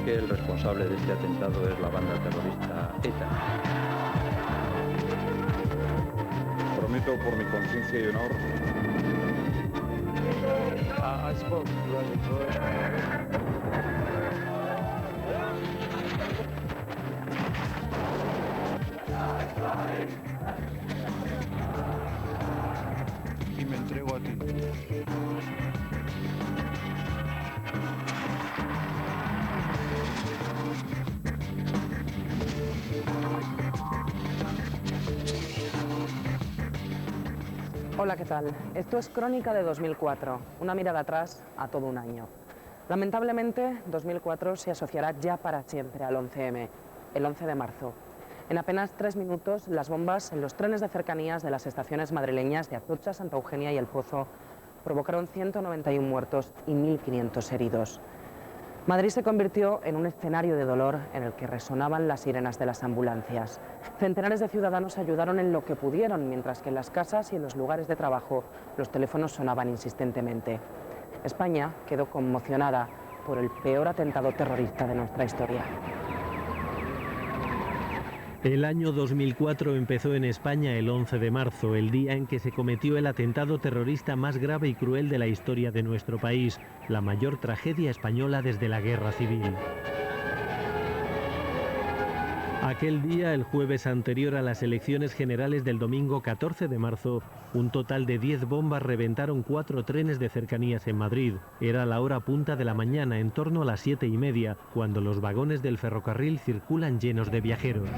que el responsable de este atentado es la banda terrorista ETA. Prometo por mi conciencia y honor. I spoke y me entrego a ti. Hola, ¿qué tal? Esto es Crónica de 2004, una mirada atrás a todo un año. Lamentablemente, 2004 se asociará ya para siempre al 11M, el 11 de marzo. En apenas 3 minutos, las bombas en los trenes de cercanías de las estaciones madrileñas de Atocha, Santa Eugenia y El Pozo provocaron 191 muertos y 1.500 heridos. Madrid se convirtió en un escenario de dolor en el que resonaban las sirenas de las ambulancias. Centenares de ciudadanos ayudaron en lo que pudieron, mientras que en las casas y en los lugares de trabajo los teléfonos sonaban insistentemente. España quedó conmocionada por el peor atentado terrorista de nuestra historia. El año 2004 empezó en España el 11 de marzo, el día en que se cometió el atentado terrorista más grave y cruel de la historia de nuestro país, la mayor tragedia española desde la Guerra Civil. Aquel día, el jueves anterior a las elecciones generales del domingo 14 de marzo, un total de 10 bombas reventaron 4 trenes de cercanías en Madrid. Era la hora punta de la mañana, en torno a las 7:30, cuando los vagones del ferrocarril circulan llenos de viajeros.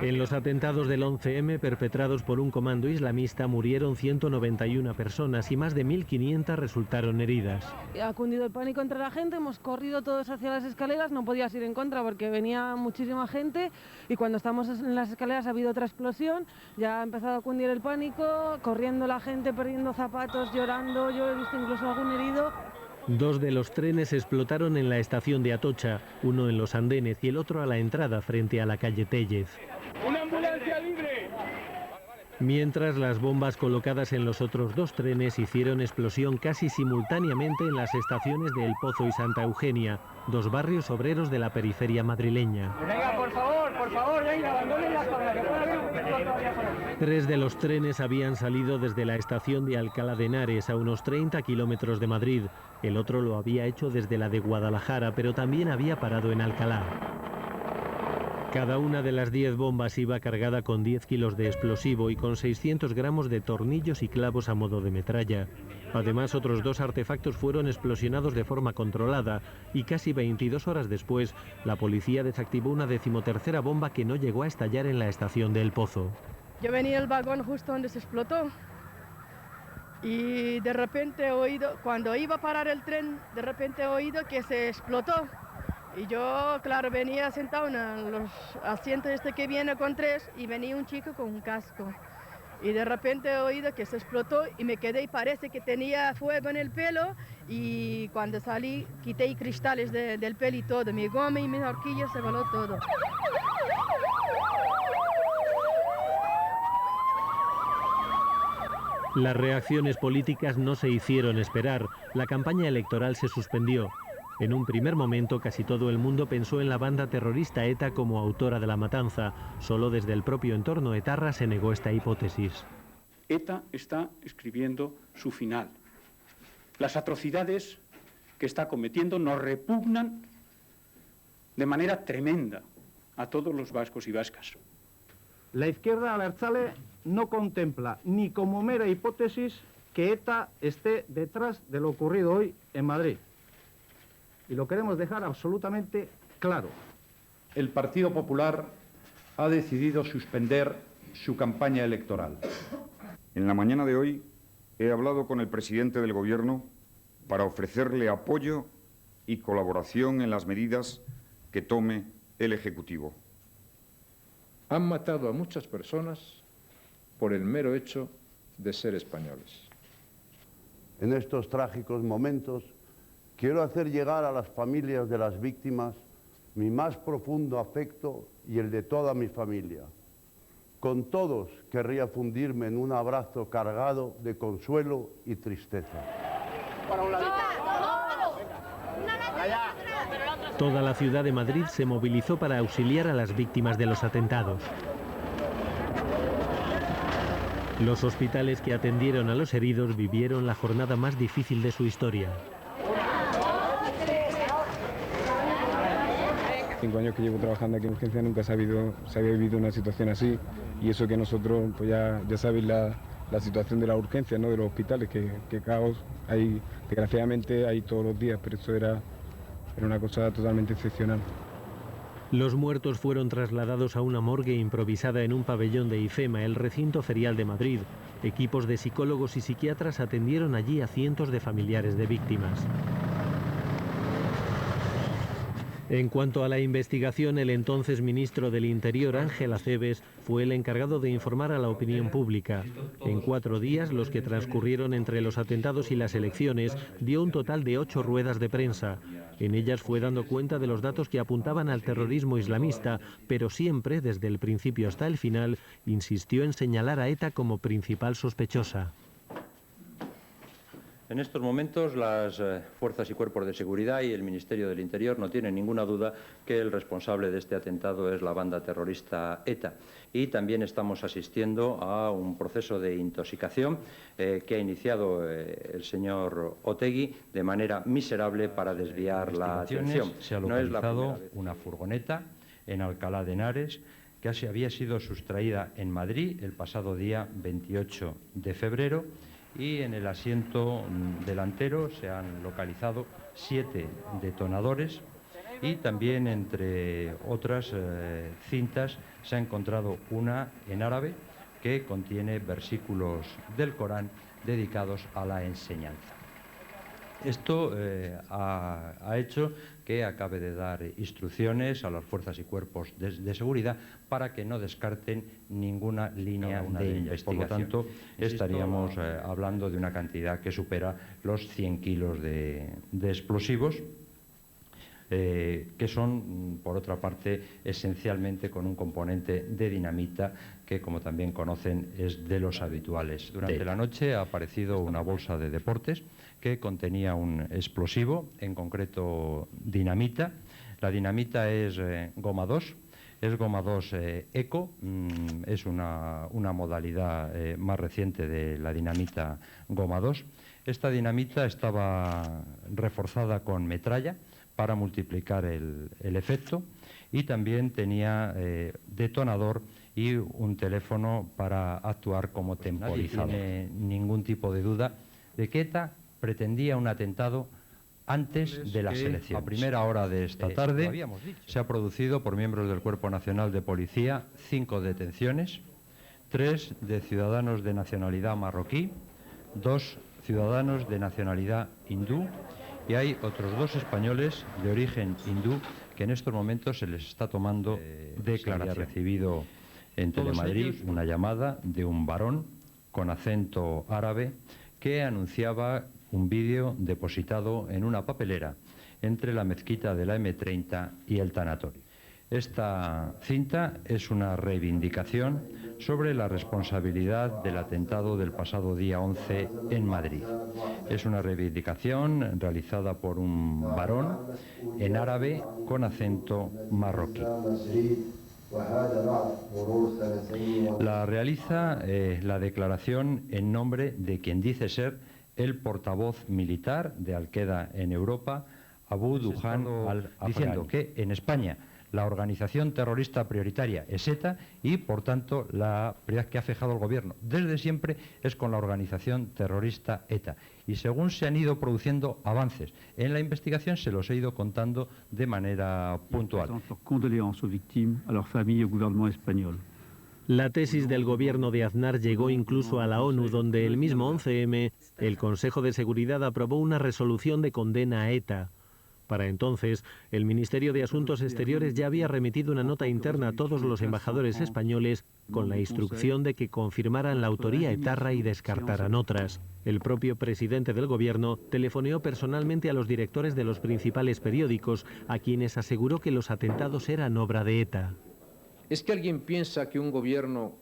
En los atentados del 11M perpetrados por un comando islamista murieron 191 personas y más de 1.500 resultaron heridas. Ha cundido el pánico entre la gente, hemos corrido todos hacia las escaleras, no podías ir en contra porque venía muchísima gente y cuando estamos en las escaleras ha habido otra explosión, ya ha empezado a cundir el pánico, corriendo la gente, perdiendo zapatos, llorando, yo he visto incluso algún herido. 2 de los trenes explotaron en la estación de Atocha, uno en los andenes y el otro a la entrada frente a la calle Tellez. ¡Una ambulancia libre! Mientras, las bombas colocadas en los otros 2 trenes hicieron explosión casi simultáneamente en las estaciones de El Pozo y Santa Eugenia, 2 barrios obreros de la periferia madrileña. Venga, por favor, venga, abandonen la zona, que puede haber un poquito todavía por ahí. 3 de los trenes habían salido desde la estación de Alcalá de Henares, a unos 30 kilómetros de Madrid. El otro lo había hecho desde la de Guadalajara, pero también había parado en Alcalá. Cada una de las 10 bombas iba cargada con 10 kilos de explosivo y con 600 gramos de tornillos y clavos a modo de metralla. Además, otros 2 artefactos fueron explosionados de forma controlada y casi 22 horas después, la policía desactivó una 13ª bomba que no llegó a estallar en la estación de El Pozo. Yo venía el vagón justo donde se explotó y de repente he oído, cuando iba a parar el tren, de repente he oído que se explotó. Y yo, claro, venía sentado en los asientos que viene con 3 y venía un chico con un casco. Y de repente he oído que se explotó y me quedé y parece que tenía fuego en el pelo y cuando salí quité cristales del pelo y todo, mi goma y mis horquillas se voló todo. Las reacciones políticas no se hicieron esperar, la campaña electoral se suspendió. En un primer momento casi todo el mundo pensó en la banda terrorista ETA como autora de la matanza. Solo desde el propio entorno etarra se negó esta hipótesis. ETA está escribiendo su final. Las atrocidades que está cometiendo nos repugnan de manera tremenda a todos los vascos y vascas. La izquierda abertzale no contempla ni como mera hipótesis que ETA esté detrás de lo ocurrido hoy en Madrid. Y lo queremos dejar absolutamente claro. El Partido Popular ha decidido suspender su campaña electoral. En la mañana de hoy he hablado con el presidente del Gobierno para ofrecerle apoyo y colaboración en las medidas que tome el Ejecutivo. Han matado a muchas personas por el mero hecho de ser españoles. En estos trágicos momentos, quiero hacer llegar a las familias de las víctimas mi más profundo afecto y el de toda mi familia. Con todos querría fundirme en un abrazo cargado de consuelo y tristeza. Para un lado. Venga. Allá. Toda la ciudad de Madrid se movilizó para auxiliar a las víctimas de los atentados. Los hospitales que atendieron a los heridos vivieron la jornada más difícil de su historia. 5 años que llevo trabajando aquí en urgencia nunca se había vivido una situación así, y eso que nosotros, pues ya sabéis la situación de la urgencia, ¿no?, de los hospitales, que caos hay, desgraciadamente hay todos los días, pero eso era una cosa totalmente excepcional. Los muertos fueron trasladados a una morgue improvisada en un pabellón de IFEMA, el recinto ferial de Madrid. Equipos de psicólogos y psiquiatras atendieron allí a cientos de familiares de víctimas. En cuanto a la investigación, el entonces ministro del Interior, Ángel Acebes, fue el encargado de informar a la opinión pública. En 4 días, los que transcurrieron entre los atentados y las elecciones, dio un total de 8 ruedas de prensa. En ellas fue dando cuenta de los datos que apuntaban al terrorismo islamista, pero siempre, desde el principio hasta el final, insistió en señalar a ETA como principal sospechosa. En estos momentos las fuerzas y cuerpos de seguridad y el Ministerio del Interior no tienen ninguna duda que el responsable de este atentado es la banda terrorista ETA. Y también estamos asistiendo a un proceso de intoxicación que ha iniciado el señor Otegi de manera miserable para desviar la atención. Se ha localizado una furgoneta en Alcalá de Henares que había sido sustraída en Madrid el pasado día 28 de febrero. Y en el asiento delantero se han localizado 7 detonadores y también, entre otras cintas, se ha encontrado una en árabe que contiene versículos del Corán dedicados a la enseñanza. Esto ha hecho que acabe de dar instrucciones a las fuerzas y cuerpos de seguridad para que no descarten ninguna línea de investigación. Por lo tanto, estaríamos hablando de una cantidad que supera los 100 kilos de explosivos, que son, por otra parte, esencialmente con un componente de dinamita que, como también conocen, es de los habituales. Durante la noche ha aparecido una bolsa de deportes que contenía un explosivo, en concreto dinamita. La dinamita es goma 2, es goma 2 eco, es una modalidad más reciente de la dinamita goma 2. Esta dinamita estaba reforzada con metralla para multiplicar el efecto, y también tenía detonador y un teléfono para actuar como temporizador. Nadie tiene ningún tipo de duda de que ETA pretendía un atentado antes de las elecciones. A primera hora de esta tarde se ha producido por miembros del Cuerpo Nacional de Policía 5 detenciones, 3 de ciudadanos de nacionalidad marroquí, 2 ciudadanos de nacionalidad hindú, y hay otros 2 españoles de origen hindú que en estos momentos se les está tomando declaración. Se ha recibido en Telemadrid una llamada de un varón con acento árabe que anunciaba un vídeo depositado en una papelera entre la mezquita de la M30 y el tanatorio. Esta cinta es una reivindicación sobre la responsabilidad del atentado del pasado día 11 en Madrid. Es una reivindicación realizada por un varón en árabe con acento marroquí. La realiza la declaración en nombre de quien dice ser el portavoz militar de Al-Qaeda en Europa, Abu Duhan al-Afghani, diciendo que en España la organización terrorista prioritaria es ETA y, por tanto, la prioridad que ha fijado el gobierno desde siempre es con la organización terrorista ETA. Y según se han ido produciendo avances en la investigación, se los he ido contando de manera puntual. La tesis del gobierno de Aznar llegó incluso a la ONU, donde el mismo 11M, el Consejo de Seguridad aprobó una resolución de condena a ETA. Para entonces, el Ministerio de Asuntos Exteriores ya había remitido una nota interna a todos los embajadores españoles con la instrucción de que confirmaran la autoría etarra y descartaran otras. El propio presidente del gobierno telefoneó personalmente a los directores de los principales periódicos, a quienes aseguró que los atentados eran obra de ETA. ¿Es que alguien piensa que un gobierno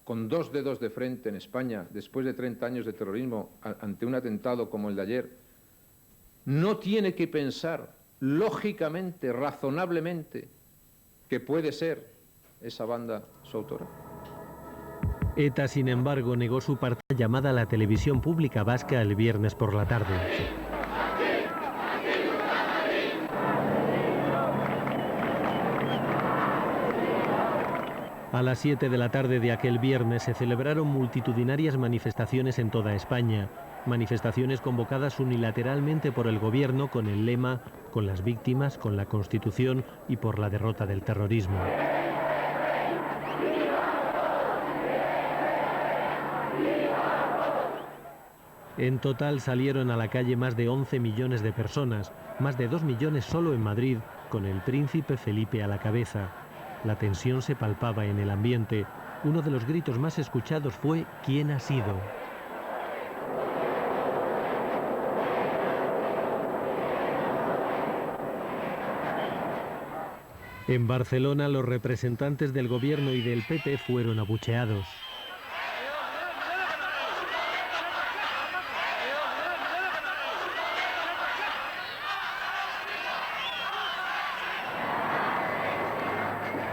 con 2 dedos de frente en España, después de 30 años de terrorismo, ante un atentado como el de ayer, no tiene que pensar lógicamente, razonablemente, que puede ser esa banda su autora? ETA, sin embargo, negó su parte llamada a la televisión pública vasca el viernes por la tarde. A las 7 de la tarde de aquel viernes se celebraron multitudinarias manifestaciones en toda España. Manifestaciones convocadas unilateralmente por el gobierno con el lema "con las víctimas, con la Constitución y por la derrota del terrorismo". En total salieron a la calle más de 11 millones de personas, más de 2 millones solo en Madrid, con el príncipe Felipe a la cabeza. La tensión se palpaba en el ambiente. Uno de los gritos más escuchados fue "¿Quién ha sido?". En Barcelona, los representantes del gobierno y del PP fueron abucheados.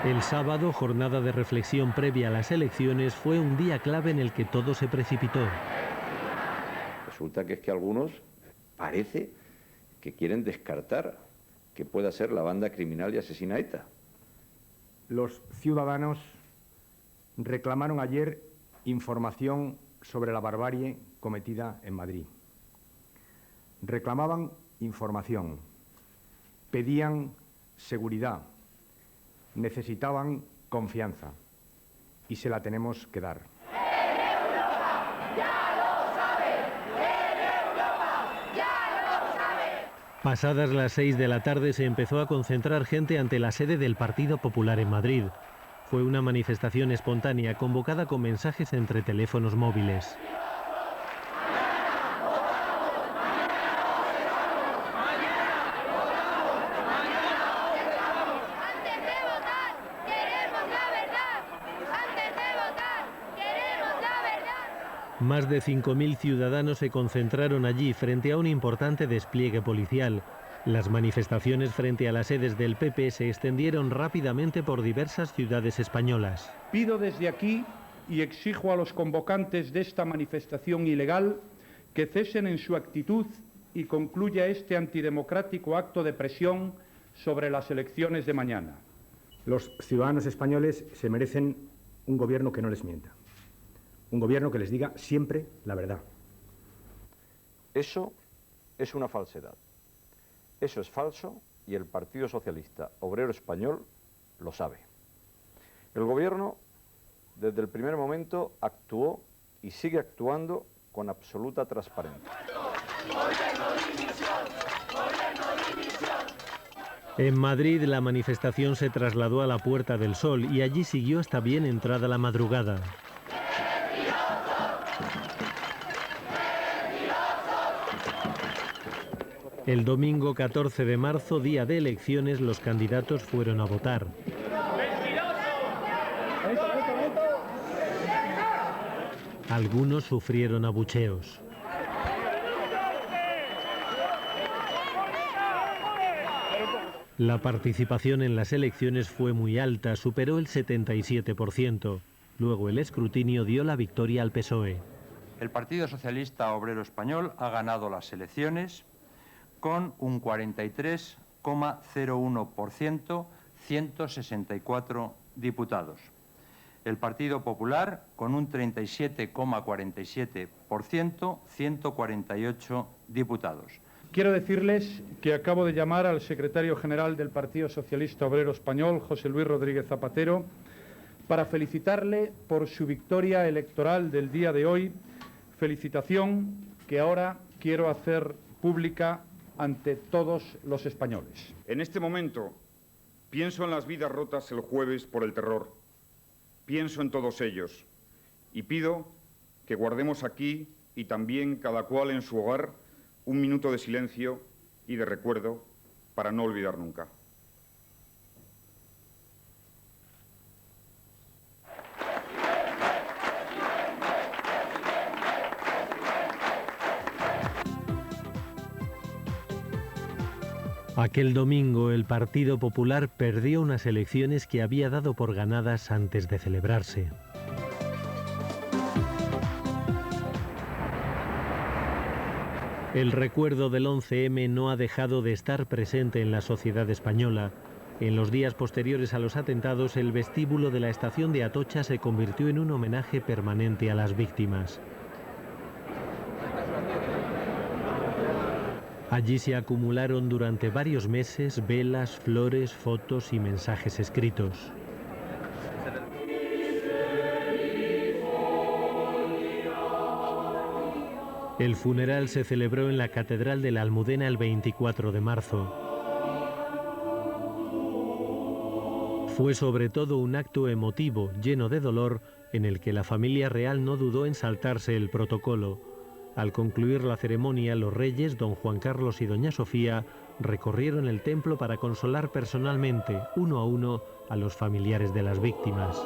El sábado, jornada de reflexión previa a las elecciones, fue un día clave en el que todo se precipitó. Resulta que es que algunos parece que quieren descartar que pueda ser la banda criminal y asesina ETA. Los ciudadanos reclamaron ayer información sobre la barbarie cometida en Madrid. Reclamaban información, pedían seguridad, necesitaban confianza y se la tenemos que dar. Pasadas las 6 de la tarde se empezó a concentrar gente ante la sede del Partido Popular en Madrid. Fue una manifestación espontánea convocada con mensajes entre teléfonos móviles. Más de 5.000 ciudadanos se concentraron allí frente a un importante despliegue policial. Las manifestaciones frente a las sedes del PP se extendieron rápidamente por diversas ciudades españolas. Pido desde aquí y exijo a los convocantes de esta manifestación ilegal que cesen en su actitud y concluya este antidemocrático acto de presión sobre las elecciones de mañana. Los ciudadanos españoles se merecen un gobierno que no les mienta. Un gobierno que les diga siempre la verdad. Eso es una falsedad. Eso es falso y el Partido Socialista Obrero Español lo sabe. El gobierno, desde el primer momento, actuó y sigue actuando con absoluta transparencia. En Madrid, la manifestación se trasladó a la Puerta del Sol y allí siguió hasta bien entrada la madrugada. El domingo 14 de marzo, día de elecciones, los candidatos fueron a votar. Algunos sufrieron abucheos. La participación en las elecciones fue muy alta, superó el 77%. Luego el escrutinio dio la victoria al PSOE. El Partido Socialista Obrero Español ha ganado las elecciones con un 43,01%, 164 diputados. El Partido Popular con un 37,47%, 148 diputados. Quiero decirles que acabo de llamar al secretario general del Partido Socialista Obrero Español, José Luis Rodríguez Zapatero, para felicitarle por su victoria electoral del día de hoy, felicitación que ahora quiero hacer pública ante todos los españoles. En este momento pienso en las vidas rotas el jueves por el terror. Pienso en todos ellos y pido que guardemos aquí y también cada cual en su hogar un minuto de silencio y de recuerdo para no olvidar nunca. Aquel domingo el Partido Popular perdió unas elecciones que había dado por ganadas antes de celebrarse. El recuerdo del 11M no ha dejado de estar presente en la sociedad española. En los días posteriores a los atentados, el vestíbulo de la estación de Atocha se convirtió en un homenaje permanente a las víctimas. Allí se acumularon durante varios meses velas, flores, fotos y mensajes escritos. El funeral se celebró en la Catedral de la Almudena el 24 de marzo. Fue sobre todo un acto emotivo, lleno de dolor, en el que la familia real no dudó en saltarse el protocolo. Al concluir la ceremonia, los reyes, don Juan Carlos y doña Sofía, recorrieron el templo para consolar personalmente, uno a uno, a los familiares de las víctimas.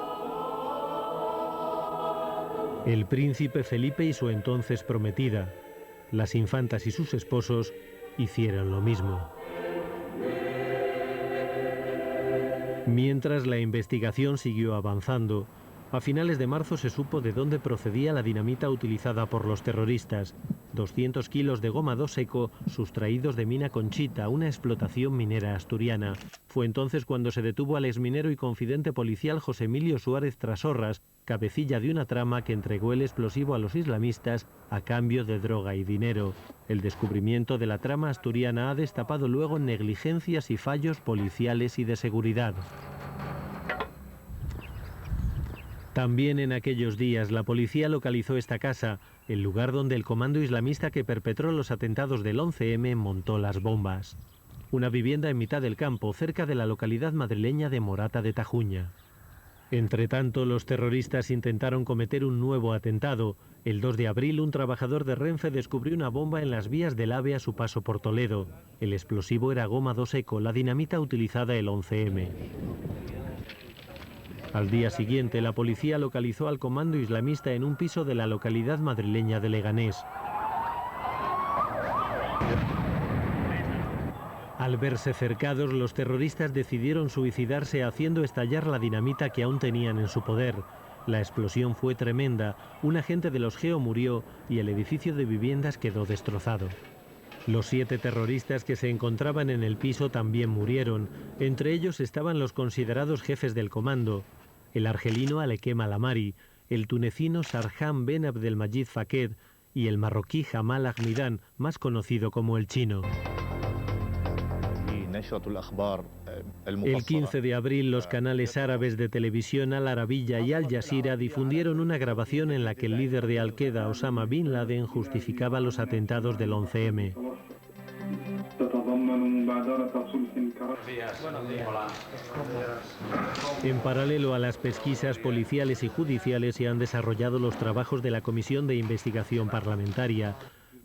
El príncipe Felipe y su entonces prometida, las infantas y sus esposos, hicieron lo mismo. Mientras la investigación siguió avanzando, a finales de marzo se supo de dónde procedía la dinamita utilizada por los terroristas. 200 kilos de goma 2 seco sustraídos de Mina Conchita, una explotación minera asturiana. Fue entonces cuando se detuvo al exminero y confidente policial José Emilio Suárez Trasorras, cabecilla de una trama que entregó el explosivo a los islamistas a cambio de droga y dinero. El descubrimiento de la trama asturiana ha destapado luego negligencias y fallos policiales y de seguridad. También en aquellos días la policía localizó esta casa, el lugar donde el comando islamista que perpetró los atentados del 11M montó las bombas. Una vivienda en mitad del campo, cerca de la localidad madrileña de Morata de Tajuña. Entretanto, los terroristas intentaron cometer un nuevo atentado. El 2 de abril, un trabajador de Renfe descubrió una bomba en las vías del AVE a su paso por Toledo. El explosivo era goma 2 seco, la dinamita utilizada el 11M. Al día siguiente, la policía localizó al comando islamista en un piso de la localidad madrileña de Leganés. Al verse cercados, los terroristas decidieron suicidarse haciendo estallar la dinamita que aún tenían en su poder. La explosión fue tremenda, un agente de los GEO murió y el edificio de viviendas quedó destrozado. Los 7 terroristas que se encontraban en el piso también murieron. Entre ellos estaban los considerados jefes del comando, el argelino Alekem Alamari, el tunecino Sarhan Ben Abdelmajid Faked y el marroquí Jamal Ahmidan, más conocido como el Chino. El 15 de abril, los canales árabes de televisión Al Arabiya y Al Jazeera difundieron una grabación en la que el líder de Al-Qaeda, Osama Bin Laden, justificaba los atentados del 11M. En paralelo a las pesquisas policiales y judiciales se han desarrollado los trabajos de la Comisión de Investigación Parlamentaria.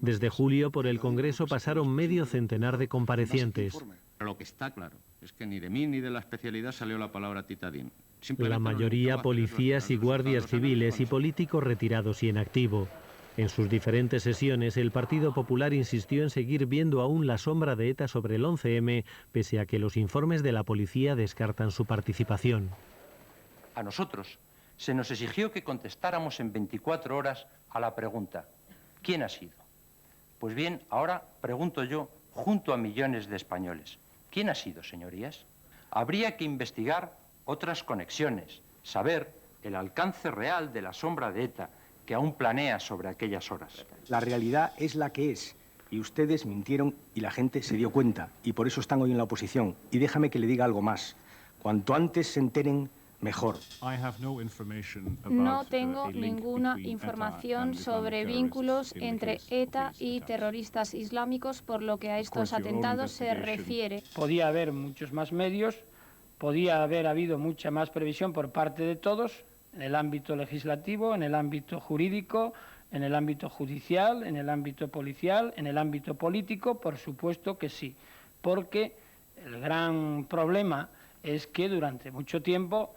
Desde julio por el Congreso pasaron medio centenar de comparecientes. Lo que está claro es que ni de mí ni de la especialidad salió la palabra titadín. La mayoría policías y guardias civiles y políticos retirados y en activo. En sus diferentes sesiones, el Partido Popular insistió en seguir viendo aún la sombra de ETA sobre el 11M, pese a que los informes de la policía descartan su participación. A nosotros se nos exigió que contestáramos en 24 horas a la pregunta: ¿quién ha sido? Pues bien, ahora pregunto yo, junto a millones de españoles, ¿quién ha sido, señorías? Habría que investigar otras conexiones, saber el alcance real de la sombra de ETA que aún planea sobre aquellas horas. La realidad es la que es, y ustedes mintieron y la gente se dio cuenta, y por eso están hoy en la oposición. Y déjame que le diga algo más. Cuanto antes se enteren, mejor. No tengo ninguna información sobre vínculos entre ETA y terroristas islámicos por lo que a estos atentados se refiere. Podía haber muchos más medios, podía haber habido mucha más previsión por parte de todos, en el ámbito legislativo, en el ámbito jurídico, en el ámbito judicial, en el ámbito policial, en el ámbito político, por supuesto que sí. Porque el gran problema es que durante mucho tiempo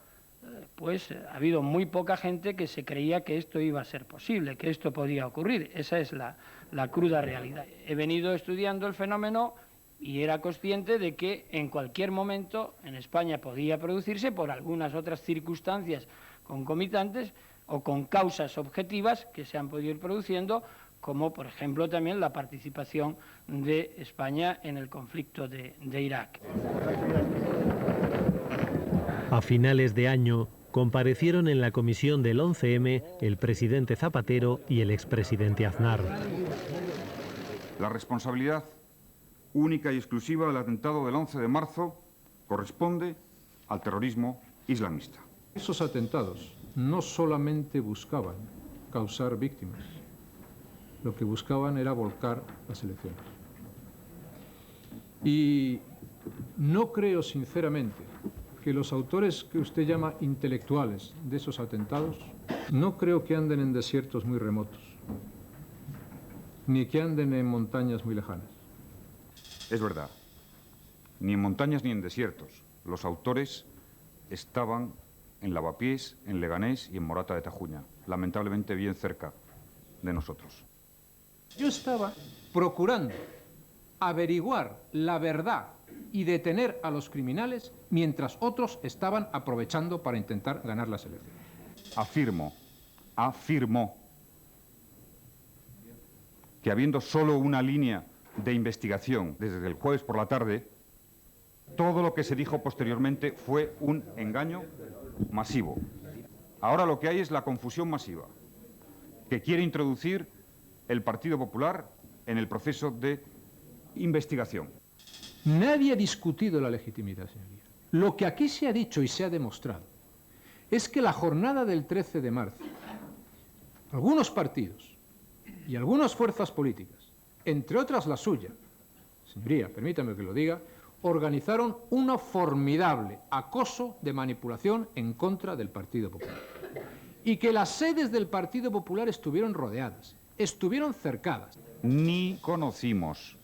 pues ha habido muy poca gente que se creía que esto iba a ser posible, que esto podía ocurrir. Esa es la cruda realidad. He venido estudiando el fenómeno y era consciente de que en cualquier momento en España podía producirse, por algunas otras circunstancias concomitantes o con causas objetivas que se han podido ir produciendo, como por ejemplo también la participación de España en el conflicto de Irak. A finales de año comparecieron en la comisión del 11M el presidente Zapatero y el expresidente Aznar. La responsabilidad única y exclusiva del atentado del 11 de marzo corresponde al terrorismo islamista. Esos atentados no solamente buscaban causar víctimas, lo que buscaban era volcar las elecciones. Y no creo sinceramente que los autores que usted llama intelectuales de esos atentados, no creo que anden en desiertos muy remotos, ni que anden en montañas muy lejanas. Es verdad, ni en montañas ni en desiertos. Los autores estaban en Lavapiés, en Leganés y en Morata de Tajuña, lamentablemente bien cerca de nosotros. Yo estaba procurando averiguar la verdad y detener a los criminales mientras otros estaban aprovechando para intentar ganar las elecciones. Afirmo que habiendo solo una línea de investigación desde el jueves por la tarde, todo lo que se dijo posteriormente fue un engaño masivo. Ahora lo que hay es la confusión masiva que quiere introducir el Partido Popular en el proceso de investigación. Nadie ha discutido la legitimidad, señoría. Lo que aquí se ha dicho y se ha demostrado es que la jornada del 13 de marzo, algunos partidos y algunas fuerzas políticas, entre otras la suya, señoría, permítame que lo diga, organizaron un formidable acoso de manipulación en contra del Partido Popular. Y que las sedes del Partido Popular estuvieron rodeadas, estuvieron cercadas. Ni conocimos,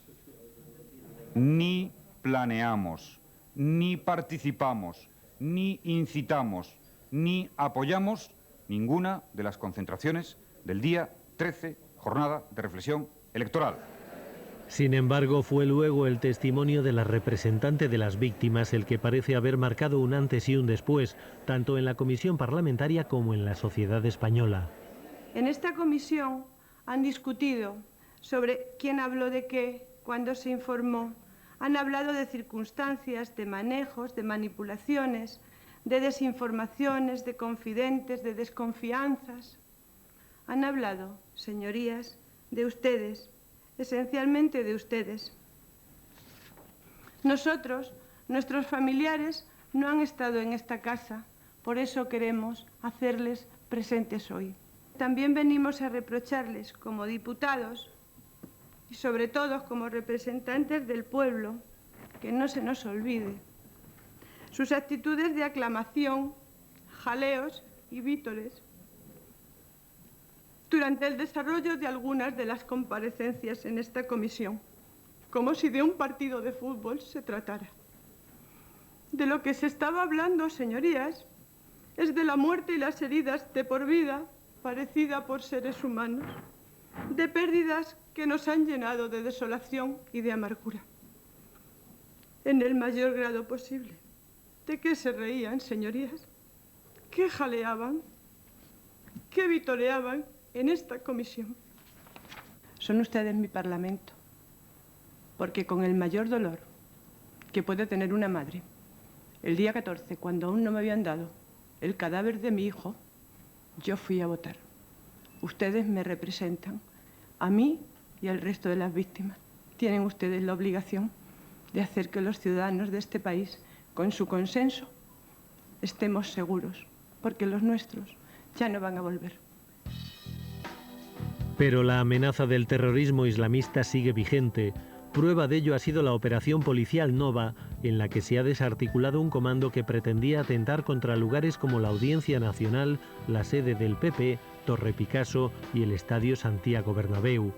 ni planeamos, ni participamos, ni incitamos, ni apoyamos ninguna de las concentraciones del día 13, jornada de reflexión electoral. Sin embargo, fue luego el testimonio de la representante de las víctimas el que parece haber marcado un antes y un después, tanto en la comisión parlamentaria como en la sociedad española. En esta comisión han discutido sobre quién habló de qué, cuándo se informó. Han hablado de circunstancias, de manejos, de manipulaciones, de desinformaciones, de confidentes, de desconfianzas. Han hablado, señorías, de ustedes, esencialmente de ustedes. Nosotros, nuestros familiares, no han estado en esta casa, por eso queremos hacerles presentes hoy. También venimos a reprocharles como diputados y sobre todo como representantes del pueblo, que no se nos olvide, sus actitudes de aclamación, jaleos y vítores durante el desarrollo de algunas de las comparecencias en esta comisión, como si de un partido de fútbol se tratara. De lo que se estaba hablando, señorías, es de la muerte y las heridas de por vida padecida por seres humanos, de pérdidas que nos han llenado de desolación y de amargura, en el mayor grado posible. ¿De qué se reían, señorías? ¿Qué jaleaban? ¿Qué vitoreaban en esta comisión? Son ustedes mi parlamento, porque con el mayor dolor que puede tener una madre, el día 14, cuando aún no me habían dado el cadáver de mi hijo, yo fui a votar. Ustedes me representan, a mí y al resto de las víctimas. Tienen ustedes la obligación de hacer que los ciudadanos de este país, con su consenso, estemos seguros, porque los nuestros ya no van a volver. Pero la amenaza del terrorismo islamista sigue vigente. Prueba de ello ha sido la operación policial Nova, en la que se ha desarticulado un comando que pretendía atentar contra lugares como la Audiencia Nacional, la sede del PP, Torre Picasso y el Estadio Santiago Bernabéu.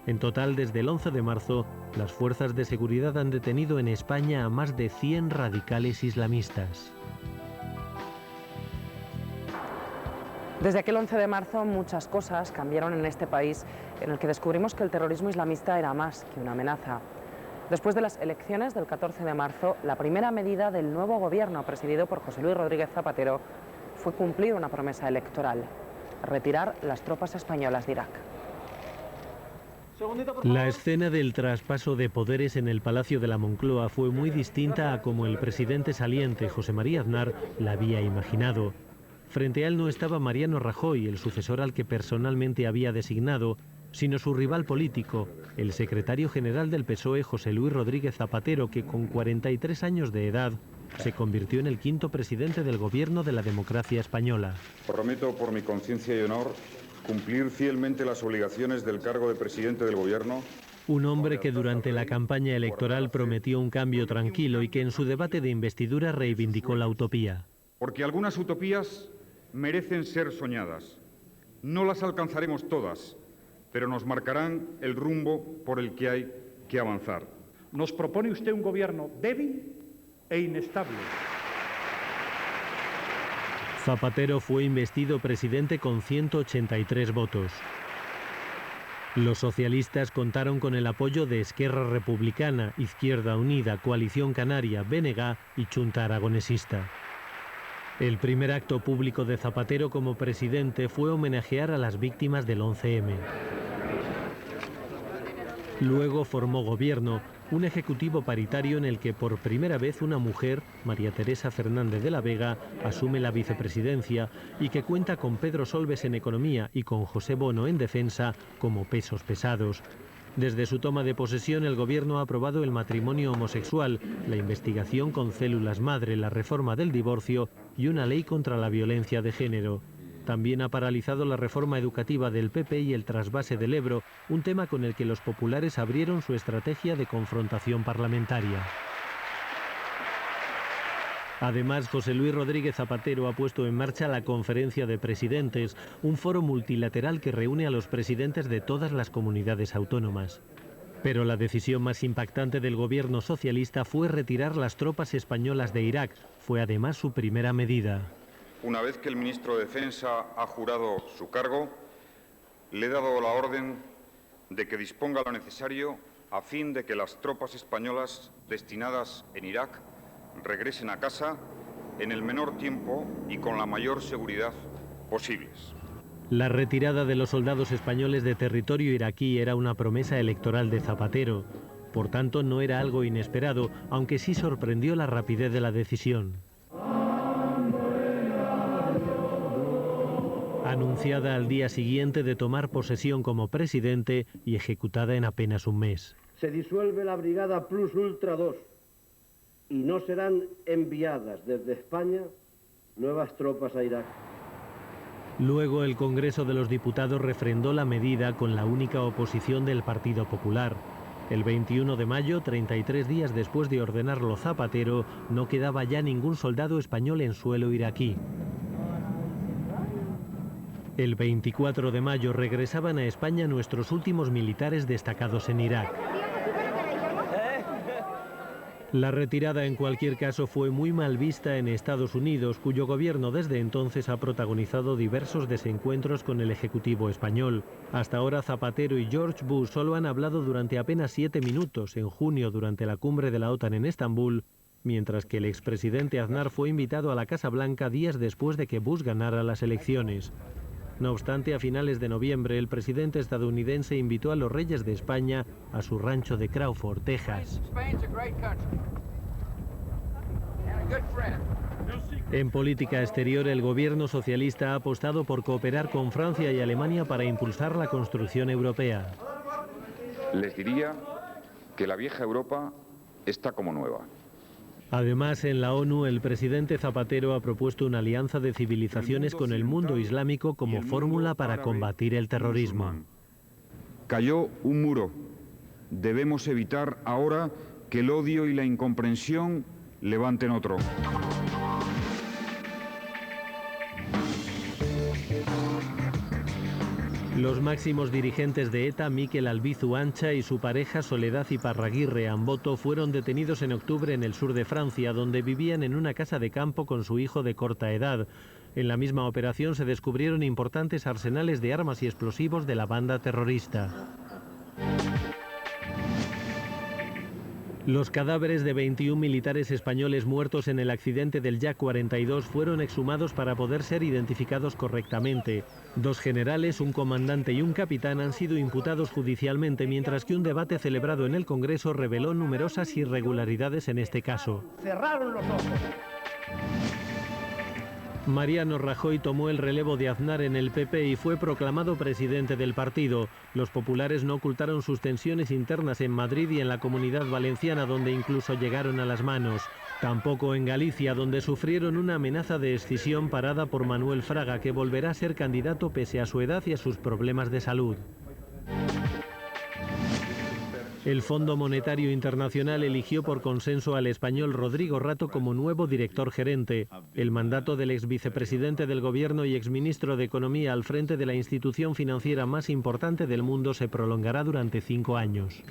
En total, desde el 11 de marzo, las fuerzas de seguridad han detenido en España a más de 100 radicales islamistas. Desde aquel 11 de marzo muchas cosas cambiaron en este país, en el que descubrimos que el terrorismo islamista era más que una amenaza. Después de las elecciones del 14 de marzo, la primera medida del nuevo gobierno presidido por José Luis Rodríguez Zapatero fue cumplir una promesa electoral: retirar las tropas españolas de Irak. La escena del traspaso de poderes en el Palacio de la Moncloa fue muy distinta a como el presidente saliente, José María Aznar, la había imaginado. Frente a él no estaba Mariano Rajoy, el sucesor al que personalmente había designado, sino su rival político, el secretario general del PSOE, José Luis Rodríguez Zapatero, que con 43 años de edad se convirtió en el quinto presidente del gobierno de la democracia española. Prometo por mi conciencia y honor cumplir fielmente las obligaciones del cargo de presidente del gobierno. Un hombre que durante la campaña electoral prometió un cambio tranquilo y que en su debate de investidura reivindicó la utopía. Porque algunas utopías merecen ser soñadas. No las alcanzaremos todas, pero nos marcarán el rumbo por el que hay que avanzar. Nos propone usted un gobierno débil e inestable. Zapatero fue investido presidente con 183 votos. Los socialistas contaron con el apoyo de Esquerra Republicana, Izquierda Unida, Coalición Canaria, BNG y Chunta Aragonesista. El primer acto público de Zapatero como presidente fue homenajear a las víctimas del 11M. Luego formó gobierno, un ejecutivo paritario en el que por primera vez una mujer, María Teresa Fernández de la Vega, asume la vicepresidencia y que cuenta con Pedro Solbes en economía y con José Bono en defensa como pesos pesados. Desde su toma de posesión, el gobierno ha aprobado el matrimonio homosexual, la investigación con células madre, la reforma del divorcio y una ley contra la violencia de género. También ha paralizado la reforma educativa del PP y el trasvase del Ebro, un tema con el que los populares abrieron su estrategia de confrontación parlamentaria. Además, José Luis Rodríguez Zapatero ha puesto en marcha la Conferencia de Presidentes, un foro multilateral que reúne a los presidentes de todas las comunidades autónomas. Pero la decisión más impactante del gobierno socialista fue retirar las tropas españolas de Irak. Fue además su primera medida. Una vez que el ministro de Defensa ha jurado su cargo, le he dado la orden de que disponga lo necesario a fin de que las tropas españolas destinadas en Irak regresen a casa en el menor tiempo y con la mayor seguridad posibles. La retirada de los soldados españoles de territorio iraquí era una promesa electoral de Zapatero. Por tanto, no era algo inesperado, aunque sí sorprendió la rapidez de la decisión. Anunciada al día siguiente de tomar posesión como presidente y ejecutada en apenas un mes. Se disuelve la Brigada Plus Ultra 2 y no serán enviadas desde España nuevas tropas a Irak. Luego el Congreso de los Diputados refrendó la medida con la única oposición del Partido Popular. El 21 de mayo, 33 días después de ordenarlo Zapatero, no quedaba ya ningún soldado español en suelo iraquí. El 24 de mayo regresaban a España nuestros últimos militares destacados en Irak. La retirada en cualquier caso fue muy mal vista en Estados Unidos, cuyo gobierno desde entonces ha protagonizado diversos desencuentros con el Ejecutivo español. Hasta ahora Zapatero y George Bush solo han hablado durante apenas 7 minutos, en junio durante la cumbre de la OTAN en Estambul, mientras que el expresidente Aznar fue invitado a la Casa Blanca días después de que Bush ganara las elecciones. No obstante, a finales de noviembre, el presidente estadounidense invitó a los reyes de España a su rancho de Crawford, Texas. En política exterior, el gobierno socialista ha apostado por cooperar con Francia y Alemania para impulsar la construcción europea. Les diría que la vieja Europa está como nueva. Además, en la ONU, el presidente Zapatero ha propuesto una alianza de civilizaciones con el mundo islámico como fórmula para combatir el terrorismo. Cayó un muro. Debemos evitar ahora que el odio y la incomprensión levanten otro. Los máximos dirigentes de ETA, Mikel Albizu Ancha y su pareja Soledad Iparraguirre Amboto, fueron detenidos en octubre en el sur de Francia, donde vivían en una casa de campo con su hijo de corta edad. En la misma operación se descubrieron importantes arsenales de armas y explosivos de la banda terrorista. Los cadáveres de 21 militares españoles muertos en el accidente del Yak 42 fueron exhumados para poder ser identificados correctamente. 2 generales, un comandante y un capitán han sido imputados judicialmente, mientras que un debate celebrado en el Congreso reveló numerosas irregularidades en este caso. Cerraron los ojos. Mariano Rajoy tomó el relevo de Aznar en el PP y fue proclamado presidente del partido. Los populares no ocultaron sus tensiones internas en Madrid y en la Comunidad Valenciana, donde incluso llegaron a las manos. Tampoco en Galicia, donde sufrieron una amenaza de escisión parada por Manuel Fraga, que volverá a ser candidato pese a su edad y a sus problemas de salud. El Fondo Monetario Internacional eligió por consenso al español Rodrigo Rato como nuevo director gerente. El mandato del ex vicepresidente del Gobierno y exministro de Economía al frente de la institución financiera más importante del mundo se prolongará durante 5 años.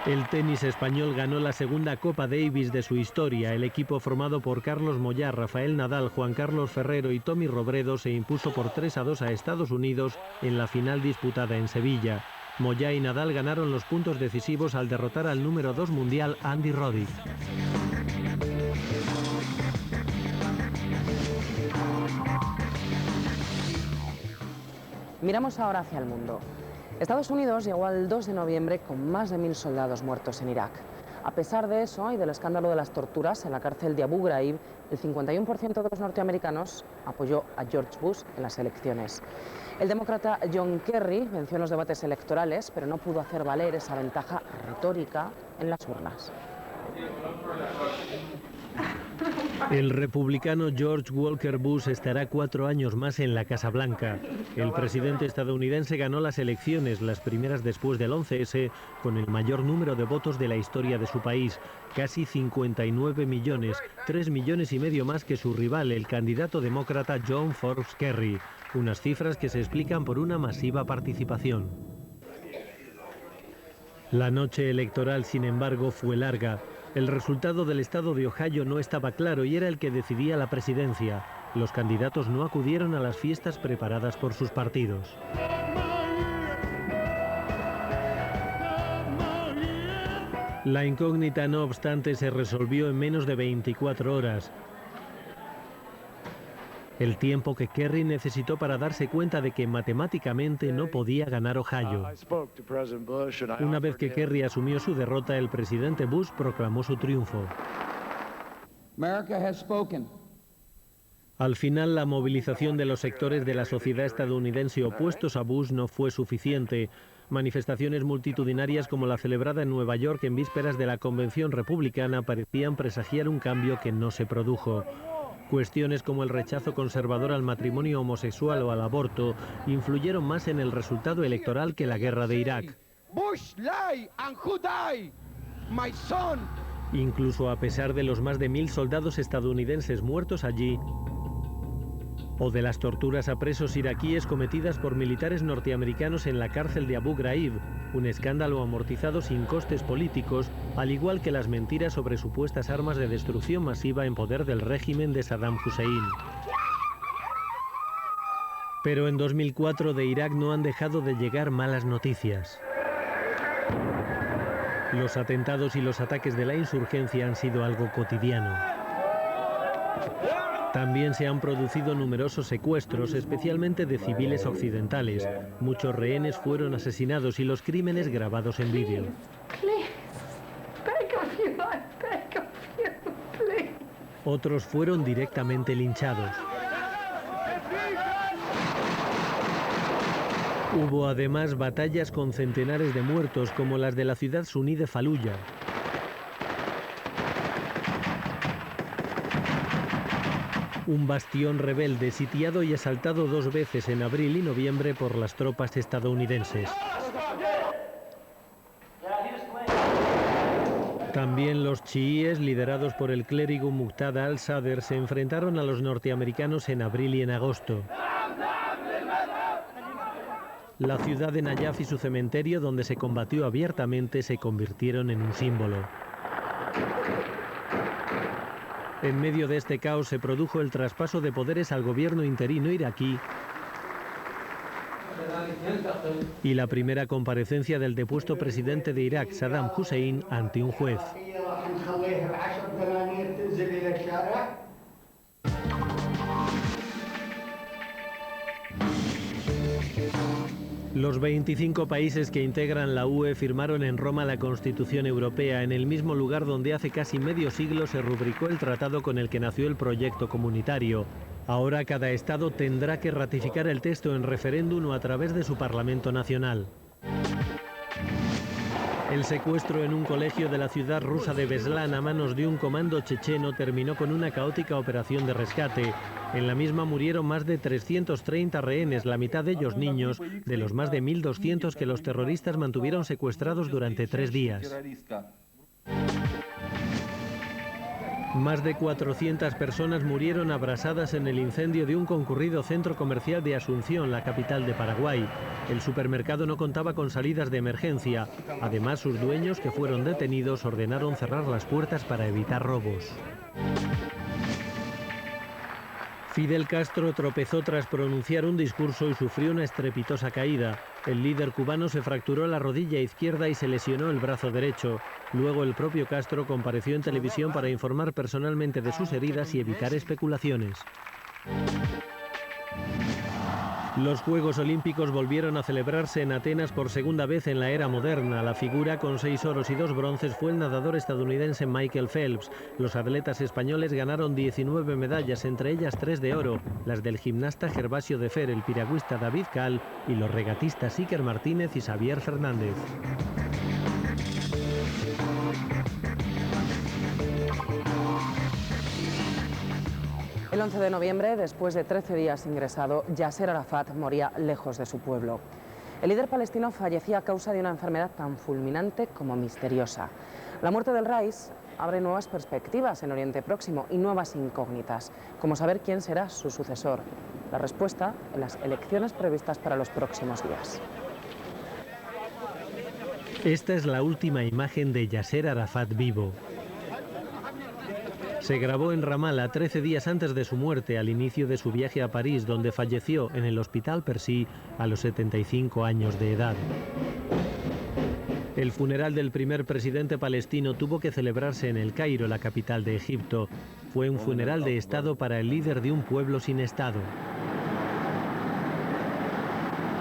El tenis español ganó la segunda Copa Davis de su historia. El equipo formado por Carlos Moyá, Rafael Nadal, Juan Carlos Ferrero y Tommy Robredo se impuso por 3-2 a Estados Unidos en la final disputada en Sevilla. Moyá y Nadal ganaron los puntos decisivos al derrotar al número 2 mundial Andy Roddick. Miramos ahora hacia el mundo. Estados Unidos llegó al 2 de noviembre con más de 1000 soldados muertos en Irak. A pesar de eso y del escándalo de las torturas en la cárcel de Abu Ghraib, el 51% de los norteamericanos apoyó a George Bush en las elecciones. El demócrata John Kerry venció en los debates electorales, pero no pudo hacer valer esa ventaja retórica en las urnas. El republicano George Walker Bush estará 4 años más en la Casa Blanca. El presidente estadounidense ganó las elecciones, las primeras después del 11S, con el mayor número de votos de la historia de su país, casi 59 millones, 3 millones y medio más que su rival, el candidato demócrata John Forbes Kerry, unas cifras que se explican por una masiva participación. La noche electoral, sin embargo, fue larga. El resultado del estado de Ohio no estaba claro y era el que decidía la presidencia. Los candidatos no acudieron a las fiestas preparadas por sus partidos. La incógnita, no obstante, se resolvió en menos de 24 horas. El tiempo que Kerry necesitó para darse cuenta de que matemáticamente no podía ganar Ohio. Una vez que Kerry asumió su derrota, el presidente Bush proclamó su triunfo. Al final, la movilización de los sectores de la sociedad estadounidense opuestos a Bush no fue suficiente. Manifestaciones multitudinarias como la celebrada en Nueva York en vísperas de la convención republicana parecían presagiar un cambio que no se produjo. Cuestiones como el rechazo conservador al matrimonio homosexual o al aborto influyeron más en el resultado electoral que la guerra de Irak. Incluso a pesar de los más de 1000 soldados estadounidenses muertos allí, o de las torturas a presos iraquíes cometidas por militares norteamericanos en la cárcel de Abu Ghraib, un escándalo amortizado sin costes políticos, al igual que las mentiras sobre supuestas armas de destrucción masiva en poder del régimen de Saddam Hussein. Pero en 2004 de Irak no han dejado de llegar malas noticias. Los atentados y los ataques de la insurgencia han sido algo cotidiano. También se han producido numerosos secuestros, especialmente de civiles occidentales. Muchos rehenes fueron asesinados y los crímenes grabados en vídeo. Otros fueron directamente linchados. Hubo además batallas con centenares de muertos, como las de la ciudad suní de Faluya. Un bastión rebelde sitiado y asaltado 2 veces en abril y noviembre por las tropas estadounidenses. También los chiíes, liderados por el clérigo Muqtada al-Sadr, se enfrentaron a los norteamericanos en abril y en agosto. La ciudad de Nayaf y su cementerio, donde se combatió abiertamente, se convirtieron en un símbolo. En medio de este caos se produjo el traspaso de poderes al gobierno interino iraquí Y la primera comparecencia del depuesto presidente de Irak, Saddam Hussein, ante un juez. Los 25 países que integran la UE firmaron en Roma la Constitución Europea, en el mismo lugar donde hace casi medio siglo se rubricó el tratado con el que nació el proyecto comunitario. Ahora cada Estado tendrá que ratificar el texto en referéndum o a través de su Parlamento Nacional. El secuestro en un colegio de la ciudad rusa de Beslan a manos de un comando checheno terminó con una caótica operación de rescate. En la misma murieron más de 330 rehenes, la mitad de ellos niños, de los más de 1.200 que los terroristas mantuvieron secuestrados durante 3 días. Más de 400 personas murieron abrasadas en el incendio de un concurrido centro comercial de Asunción, la capital de Paraguay. El supermercado no contaba con salidas de emergencia. Además, sus dueños, que fueron detenidos, ordenaron cerrar las puertas para evitar robos. Fidel Castro tropezó tras pronunciar un discurso y sufrió una estrepitosa caída. El líder cubano se fracturó la rodilla izquierda y se lesionó el brazo derecho. Luego el propio Castro compareció en televisión para informar personalmente de sus heridas y evitar especulaciones. Los Juegos Olímpicos volvieron a celebrarse en Atenas por segunda vez en la era moderna. La figura, con 6 oros y 2 bronces, fue el nadador estadounidense Michael Phelps. Los atletas españoles ganaron 19 medallas, entre ellas 3 de oro, las del gimnasta Gervasio de Fer, el piragüista David Cal y los regatistas Iker Martínez y Xavier Fernández. El 11 de noviembre, después de 13 días ingresado, Yasser Arafat moría lejos de su pueblo. El líder palestino fallecía a causa de una enfermedad tan fulminante como misteriosa. La muerte del Rais abre nuevas perspectivas en Oriente Próximo y nuevas incógnitas, como saber quién será su sucesor. La respuesta en las elecciones previstas para los próximos días. Esta es la última imagen de Yasser Arafat vivo. Se grabó en Ramallah 13 días antes de su muerte, al inicio de su viaje a París, donde falleció en el Hospital Percy a los 75 años de edad. El funeral del primer presidente palestino tuvo que celebrarse en El Cairo, la capital de Egipto. Fue un funeral de Estado para el líder de un pueblo sin Estado.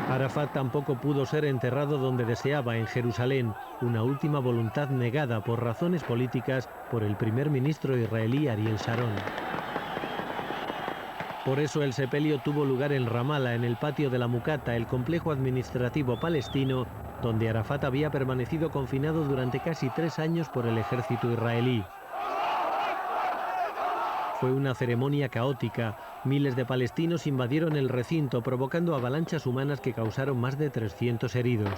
Arafat tampoco pudo ser enterrado donde deseaba, en Jerusalén, una última voluntad negada por razones políticas por el primer ministro israelí Ariel Sharon. Por eso el sepelio tuvo lugar en Ramallah, en el patio de la Mucata, el complejo administrativo palestino, donde Arafat había permanecido confinado durante casi 3 años por el ejército israelí. Fue una ceremonia caótica. Miles de palestinos invadieron el recinto, provocando avalanchas humanas que causaron más de 300 heridos.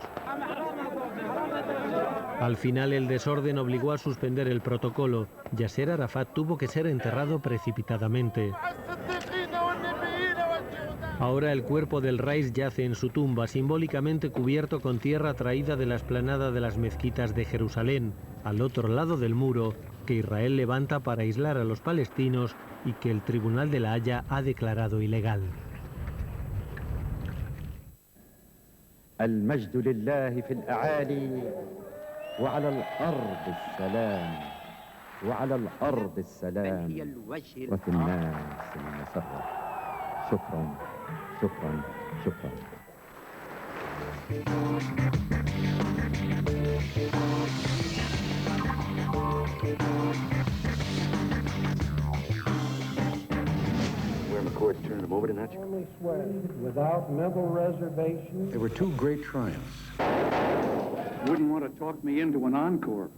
Al final, el desorden obligó a suspender el protocolo. Yasser Arafat tuvo que ser enterrado precipitadamente. Ahora el cuerpo del Rais yace en su tumba, simbólicamente cubierto con tierra traída de la explanada de las mezquitas de Jerusalén, al otro lado del muro, que Israel levanta para aislar a los palestinos y que el Tribunal de la Haya ha declarado ilegal. المجد لله في الأعالي وعلى الأرض السلام وعلى الأرض السلام وفي الناس المسرة. شكرا شكرا شكرا. Where McCord turned them over to Nazi? Without mental reservation. There were 2 great triumphs. Wouldn't want to talk me into an encore.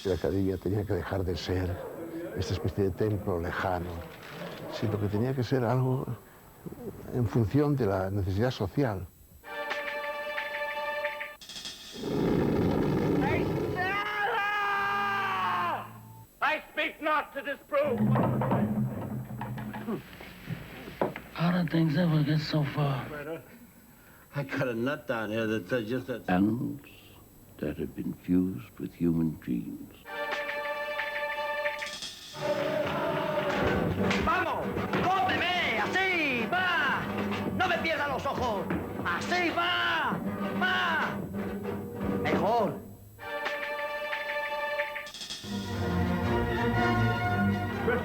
La academia tenía que dejar de ser esta especie de templo lejano, sino que tenía que ser algo en función de la necesidad social. I speak not to disprove. How did things ever get so far? I got a nut down here that says just that. Animals that have been fused with human genes.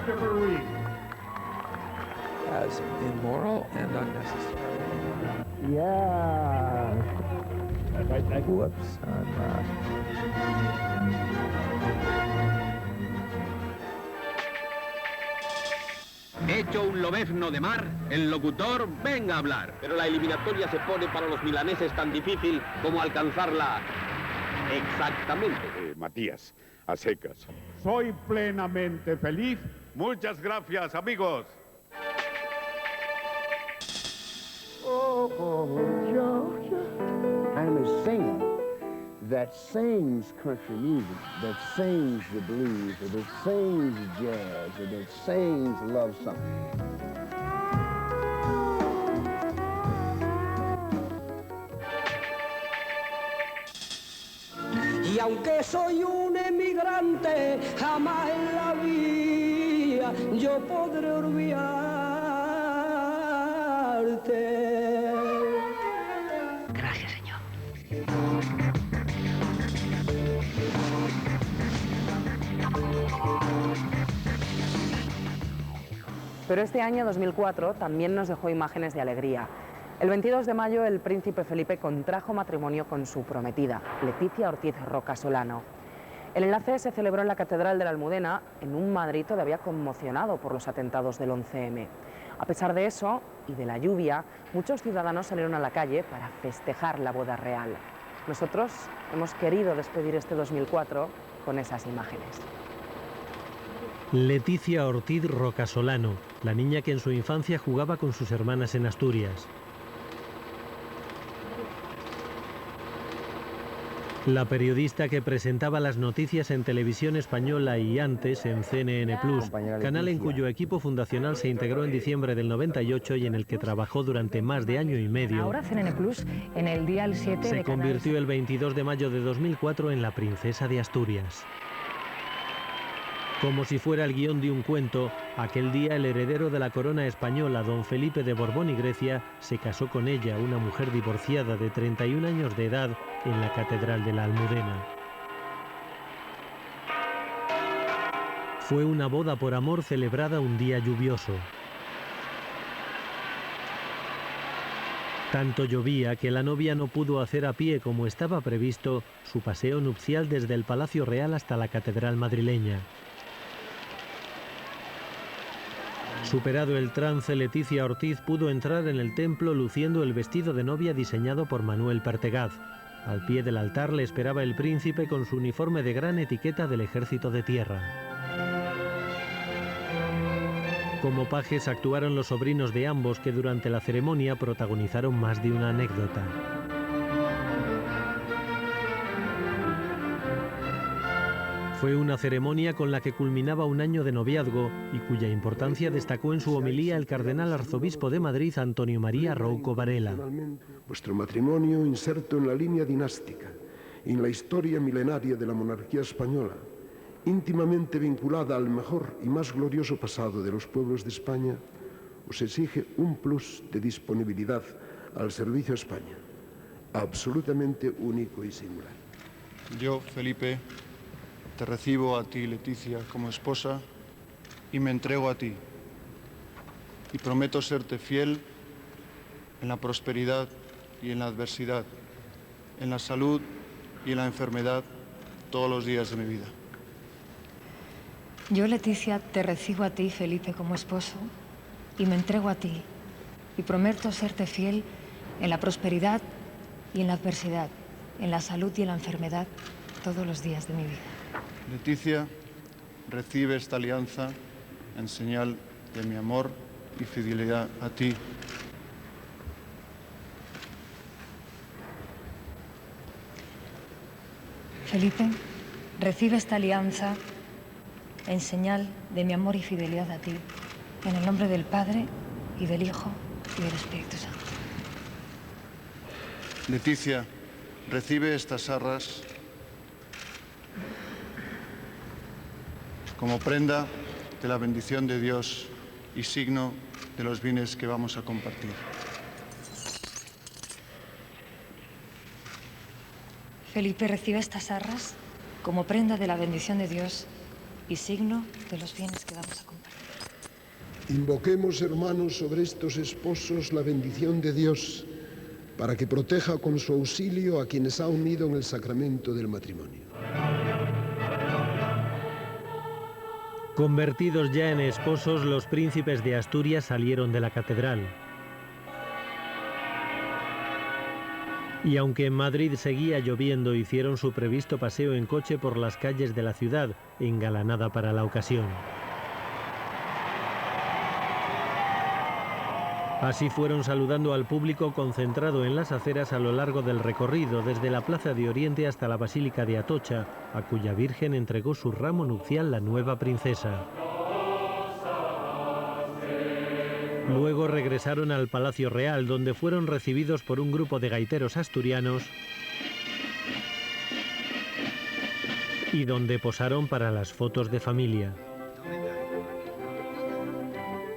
Christopher Reeve. As immoral and unnecessary. Yeah. Whoops, Hecho un lobezno de mar, el locutor venga a hablar. Pero la eliminatoria se pone para los milaneses tan difícil como alcanzarla exactamente. Matías, a secas. Soy plenamente feliz. Muchas gracias, amigos. Georgia. I'm a singer that sings country music, that sings the blues, or that sings jazz, or that sings love song. Y aunque soy un emigrante, jamás en la vida yo podré olvidarte. Gracias, señor. Pero este año 2004 también nos dejó imágenes de alegría. El 22 de mayo el príncipe Felipe contrajo matrimonio con su prometida, Leticia Ortiz Roca Solano. El enlace se celebró en la Catedral de la Almudena, en un Madrid todavía conmocionado por los atentados del 11M. A pesar de eso y de la lluvia, muchos ciudadanos salieron a la calle para festejar la boda real. Nosotros hemos querido despedir este 2004 con esas imágenes. Leticia Ortiz Roca Solano, la niña que en su infancia jugaba con sus hermanas en Asturias. La periodista que presentaba las noticias en Televisión Española y antes en CNN Plus, canal en cuyo equipo fundacional se integró en diciembre del 98 y en el que trabajó durante más de año y medio. Ahora CNN Plus en el dial 7 se convirtió el 22 de mayo de 2004 en la princesa de Asturias. Como si fuera el guión de un cuento, aquel día el heredero de la corona española, don Felipe de Borbón y Grecia, se casó con ella, una mujer divorciada de 31 años de edad, en la Catedral de la Almudena. Fue una boda por amor celebrada un día lluvioso. Tanto llovía que la novia no pudo hacer a pie, como estaba previsto, su paseo nupcial desde el Palacio Real hasta la Catedral madrileña. Superado el trance, Leticia Ortiz pudo entrar en el templo luciendo el vestido de novia diseñado por Manuel Pertegaz. Al pie del altar le esperaba el príncipe con su uniforme de gran etiqueta del Ejército de Tierra. Como pajes actuaron los sobrinos de ambos, que durante la ceremonia protagonizaron más de una anécdota. Fue una ceremonia con la que culminaba un año de noviazgo y cuya importancia destacó en su homilía el cardenal arzobispo de Madrid, Antonio María Rouco Varela. Vuestro matrimonio inserto en la línea dinástica, en la historia milenaria de la monarquía española, íntimamente vinculada al mejor y más glorioso pasado de los pueblos de España, os exige un plus de disponibilidad al servicio a España, absolutamente único y singular. Yo, Felipe, te recibo a ti, Leticia, como esposa y me entrego a ti. Y prometo serte fiel en la prosperidad y en la adversidad, en la salud y en la enfermedad, todos los días de mi vida. Yo, Leticia, te recibo a ti, Felipe, como esposo y me entrego a ti. Y prometo serte fiel en la prosperidad y en la adversidad, en la salud y en la enfermedad, todos los días de mi vida. Leticia, recibe esta alianza en señal de mi amor y fidelidad a ti. Felipe, recibe esta alianza en señal de mi amor y fidelidad a ti, en el nombre del Padre y del Hijo y del Espíritu Santo. Leticia, recibe estas arras como prenda de la bendición de Dios y signo de los bienes que vamos a compartir. Felipe, recibe estas arras como prenda de la bendición de Dios y signo de los bienes que vamos a compartir. Invoquemos, hermanos, sobre estos esposos la bendición de Dios para que proteja con su auxilio a quienes ha unido en el sacramento del matrimonio. Convertidos ya en esposos, los príncipes de Asturias salieron de la catedral. Y aunque en Madrid seguía lloviendo, hicieron su previsto paseo en coche por las calles de la ciudad, engalanada para la ocasión. Así fueron saludando al público concentrado en las aceras a lo largo del recorrido, desde la Plaza de Oriente hasta la Basílica de Atocha, a cuya Virgen entregó su ramo nupcial la nueva princesa. Luego regresaron al Palacio Real, donde fueron recibidos por un grupo de gaiteros asturianos y donde posaron para las fotos de familia.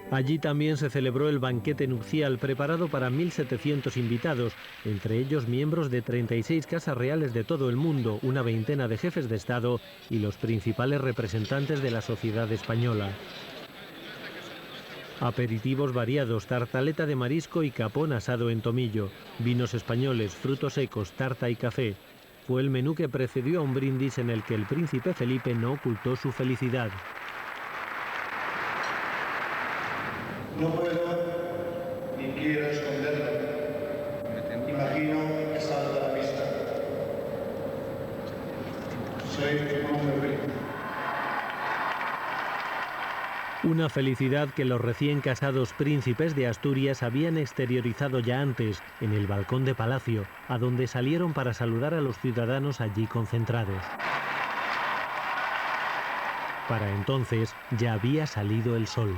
Allí también se celebró el banquete nupcial preparado para 1.700 invitados, entre ellos miembros de 36 casas reales de todo el mundo, una veintena de jefes de Estado y los principales representantes de la sociedad española. Aperitivos variados, tartaleta de marisco y capón asado en tomillo, vinos españoles, frutos secos, tarta y café. Fue el menú que precedió a un brindis en el que el príncipe Felipe no ocultó su felicidad. No puedo ni quiero esconderlo. Imagino que salgo a la vista. Soy un hombre rico. Una felicidad que los recién casados príncipes de Asturias habían exteriorizado ya antes, en el balcón de Palacio, a donde salieron para saludar a los ciudadanos allí concentrados. Para entonces ya había salido el sol.